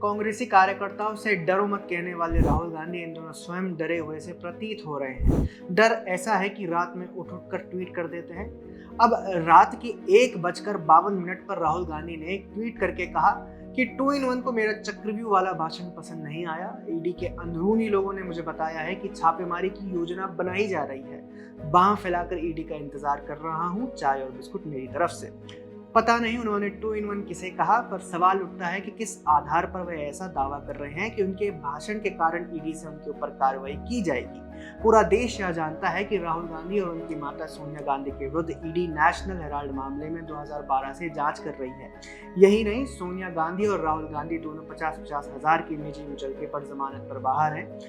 कांग्रेसी कार्यकर्ताओं से डरो मत कहने वाले राहुल गांधी इन दोनों स्वयं डरे हुए से प्रतीत हो रहे हैं। डर ऐसा है कि रात में उठ कर ट्वीट कर देते हैं। अब रात की 1:52 पर राहुल गांधी ने एक ट्वीट करके कहा कि 2-in-1 को मेरा चक्रव्यूह वाला भाषण पसंद नहीं आया। ईडी के अंदरूनी लोगों ने मुझे बताया है कि छापेमारी की योजना बनाई जा रही है। बांह फैलाकर ईडी का इंतजार कर रहा हूँ, चाय और बिस्कुट मेरी तरफ से। पता नहीं उन्होंने 2-in-1 किसे कहा, पर सवाल उठता है कि किस आधार पर वे ऐसा दावा कर रहे हैं कि उनके भाषण के कारण ईडी से उनके ऊपर कार्रवाई की जाएगी। पूरा देश यह जानता है कि राहुल गांधी और उनकी माता सोनिया गांधी के विरुद्ध ईडी नेशनल हेराल्ड मामले में 2012 से जांच कर रही है। यही नहीं, सोनिया गांधी और राहुल गांधी दोनों 50-50 हजार की निजी मुचलके पर जमानत पर बाहर हैं।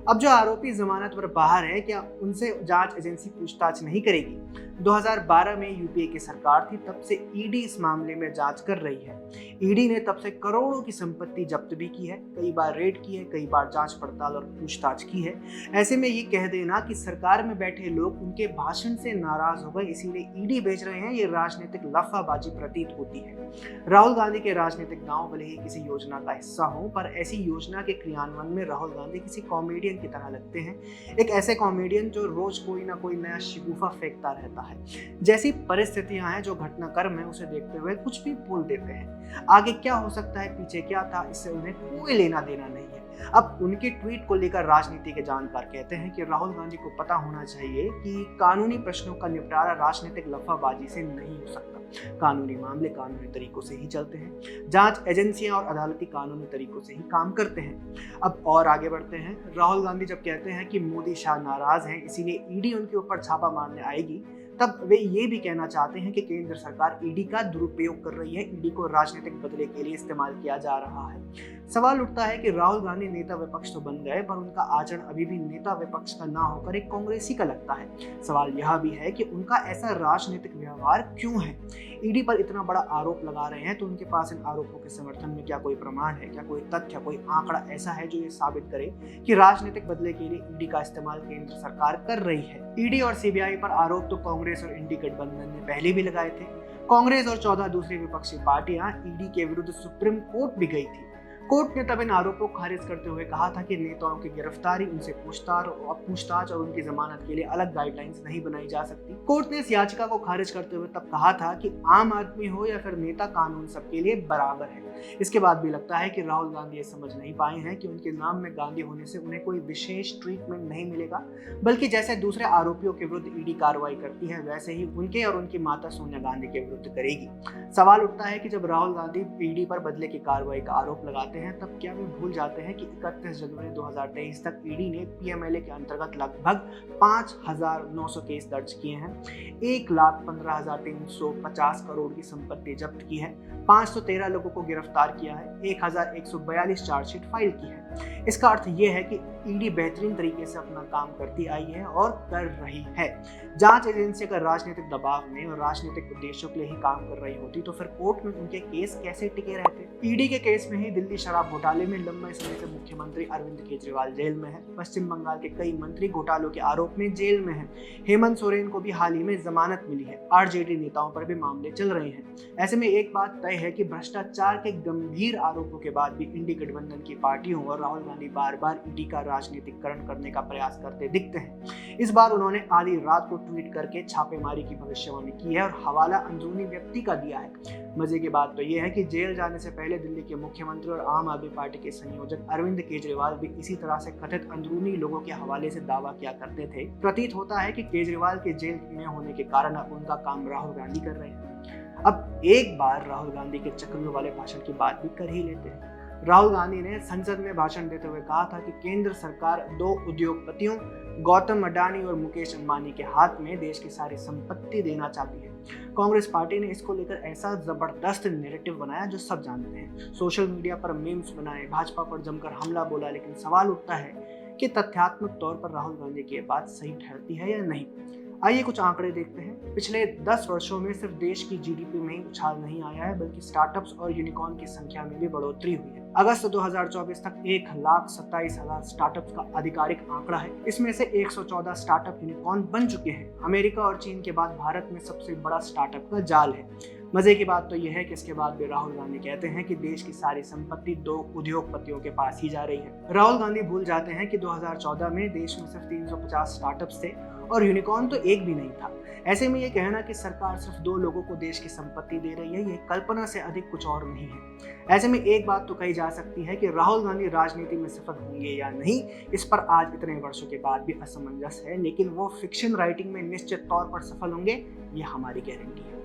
अब जो आरोपी जमानत पर बाहर है, क्या उनसे जांच एजेंसी पूछताछ नहीं करेगी? 2012 में यूपीए की सरकार थी, तब से ईडी इस मामले में जांच कर रही है। ईडी ने तब से करोड़ों की संपत्ति जब्त भी की है, कई बार रेड की है, कई बार जांच पड़ताल और पूछताछ की है। ऐसे में ये कह देना कि सरकार में बैठे लोग उनके भाषण से नाराज हो गए इसीलिए ईडी भेज रहे हैं, ये राजनीतिक लफाबाजी प्रतीत होती है। राहुल गांधी के राजनीतिक दांव भले ही किसी योजना का हिस्सा हो, पर ऐसी योजना के क्रियान्वयन में राहुल गांधी किसी कॉमेडियन की तरह लगते हैं। एक ऐसे कॉमेडियन जो रोज कोई ना कोई नया शिगूफा फेंकता रहता है। जैसी परिस्थितियां हैं, जो घटनाक्रम है, उसे देखते हुए कुछ भी बोल देते हैं। आगे क्या हो सकता है, पीछे क्या था, इससे उन्हें कोई लेना देना नहीं है। अब उनके ट्वीट को लेकर राजनीति के जानकार कहते हैं कि राहुल गांधी को पता होना चाहिए कि कानूनी प्रश्नों का निपटारा राजनीतिक लफाबाजी से नहीं हो सकता। कानूनी मामले कानूनी तरीकों से ही चलते हैं। जांच एजेंसियां और अदालती कानूनी तरीकों से ही काम करते हैं। अब और आगे बढ़ते हैं। राहुल गांधी जब कहते हैं कि मोदी शाह नाराज हैं इसीलिए ईडी उनके ऊपर छापा मारने आएगी, तब वे ये भी कहना चाहते हैं कि केंद्र सरकार ईडी का दुरुपयोग कर रही है, ईडी को राजनीतिक बदले के लिए इस्तेमाल किया जा रहा है। सवाल उठता है कि राहुल गांधी नेता विपक्ष तो बन गए, पर उनका आचरण अभी भी नेता विपक्ष का ना होकर एक कांग्रेसी का लगता है। सवाल यह भी है कि उनका ऐसा राजनीतिक व्यवहार क्यों है? ईडी पर इतना बड़ा आरोप लगा रहे हैं तो उनके पास इन आरोपों के समर्थन में क्या कोई प्रमाण है, क्या कोई तथ्य, कोई आंकड़ा ऐसा है जो ये साबित करे कि राजनीतिक बदले के लिए ईडी का इस्तेमाल केंद्र सरकार कर रही है? ईडी और सीबीआई पर आरोप तो कांग्रेस और इंडी गठबंधन ने पहले भी लगाए थे। कांग्रेस और 14 दूसरी विपक्षी पार्टियां ईडी के विरुद्ध सुप्रीम कोर्ट भी गई थी। कोर्ट ने तब इन आरोपों को खारिज करते हुए कहा था कि नेताओं की गिरफ्तारी, उनसे पूछताछ और उनकी जमानत के लिए अलग गाइडलाइंस नहीं बनाई जा सकती। कोर्ट ने इस याचिका को खारिज करते हुए तब कहा था कि आम आदमी हो या फिर नेता, कानून सबके लिए बराबर है। इसके बाद भी लगता है कि राहुल गांधी ये समझ नहीं पाए हैं कि उनके नाम में गांधी होने से उन्हें कोई विशेष ट्रीटमेंट नहीं मिलेगा, बल्कि जैसे दूसरे आरोपियों के विरुद्ध ईडी कार्रवाई करती है वैसे ही उनके और उनकी माता सोनिया गांधी के विरुद्ध करेगी। सवाल उठता है कि जब राहुल गांधी ईडी पर बदले की कार्रवाई का आरोप लगाते हैं, तब क्या वे भूल जाते हैं कि 31 जनवरी 2023 तक ईडी ने पीएमएलए के अंतर्गत लगभग 5,900 केस दर्ज किए हैं, 1,15,350 करोड़ की संपत्ति जब्त की है, 513 लोगों को गिरफ्तार किया है, 1,142 चार्जशीट फाइल की है। इसका अर्थ यह है कि ईडी बेहतरीन तरीके से अपना काम करती आई है और कर रही है। जांच एजेंसी अगर राजनीतिक दबाव में और राजनीतिक उद्देश्यों के लिए ही काम कर रही होती तो फिर कोर्ट में उनके केस कैसे टिके रहते? ईडी के केस में ही दिल्ली शराब घोटाले में लंबे समय से मुख्यमंत्री अरविंद केजरीवाल जेल में है। पश्चिम बंगाल के कई मंत्री घोटालों के आरोप में जेल में हैं। हेमंत सोरेन को भी हाल ही में जमानत मिली है। आरजेडी नेताओं पर भी मामले चल रहे हैं। ऐसे में एक बात तय है कि भ्रष्टाचार के गंभीर आरोपों के बाद भी इंडी गठबंधन की पार्टियों और राहुल गांधी बार बार ईडी का राजनीतिकरण करने का प्रयास करते दिखते हैं। इस बार उन्होंने आधी रात को ट्वीट करके छापेमारी की भविष्यवाणी की है और हवाला अंदरूनी व्यक्ति का दिया है। मजे की बात तो यह है कि जेल जाने से पहले दिल्ली के मुख्यमंत्री और आम आदमी पार्टी के संयोजक अरविंद केजरीवाल भी इसी तरह से कथित अंदरूनी लोगों के हवाले से दावा किया करते थे। प्रतीत होता है कि केजरीवाल के जेल में होने के कारण अब उनका काम राहुल गांधी कर रहे हैं। अब एक बार राहुल गांधी के चक्रव्यूह वाले भाषण की बात भी कर ही लेते हैं। राहुल गांधी ने संसद में भाषण देते हुए कहा था कि केंद्र सरकार 2 उद्योगपतियों गौतम अडानी और मुकेश अंबानी के हाथ में देश की सारी संपत्ति देना चाहती है। कांग्रेस पार्टी ने इसको लेकर ऐसा जबरदस्त नैरेटिव बनाया जो सब जानते हैं। सोशल मीडिया पर मीम्स बनाए, भाजपा पर जमकर हमला बोला, लेकिन सवाल उठता है कि तथ्यात्मक तौर पर राहुल गांधी की बात सही ठहरती है या नहीं। आइए कुछ आंकड़े देखते हैं। पिछले 10 वर्षों में सिर्फ देश की जीडीपी में ही उछाल नहीं आया है, बल्कि स्टार्टअप्स और यूनिकॉर्न की संख्या में भी बढ़ोतरी हुई है। अगस्त 2024 तक 1,27,000 स्टार्टअप्स का आधिकारिक आंकड़ा है। इसमें से 114 स्टार्टअप यूनिकॉर्न बन चुके हैं। अमेरिका और चीन के बाद भारत में सबसे बड़ा स्टार्टअप का जाल है। मजे की बात तो यह है कि इसके बाद भी राहुल गांधी कहते हैं कि देश की सारी संपत्ति 2 उद्योगपतियों के पास ही जा रही है। राहुल गांधी भूल जाते हैं कि 2014 में देश में सिर्फ 350 स्टार्टअप्स थे और यूनिकॉर्न तो एक भी नहीं था। ऐसे में ये कहना कि सरकार सिर्फ 2 लोगों को देश की संपत्ति दे रही है, ये कल्पना से अधिक कुछ और नहीं है। ऐसे में एक बात तो कही जा सकती है कि राहुल गांधी राजनीति में सफल होंगे या नहीं, इस पर आज इतने वर्षों के बाद भी असमंजस है, लेकिन वो फिक्शन राइटिंग में निश्चित तौर पर सफल होंगे, ये हमारी गारंटी है।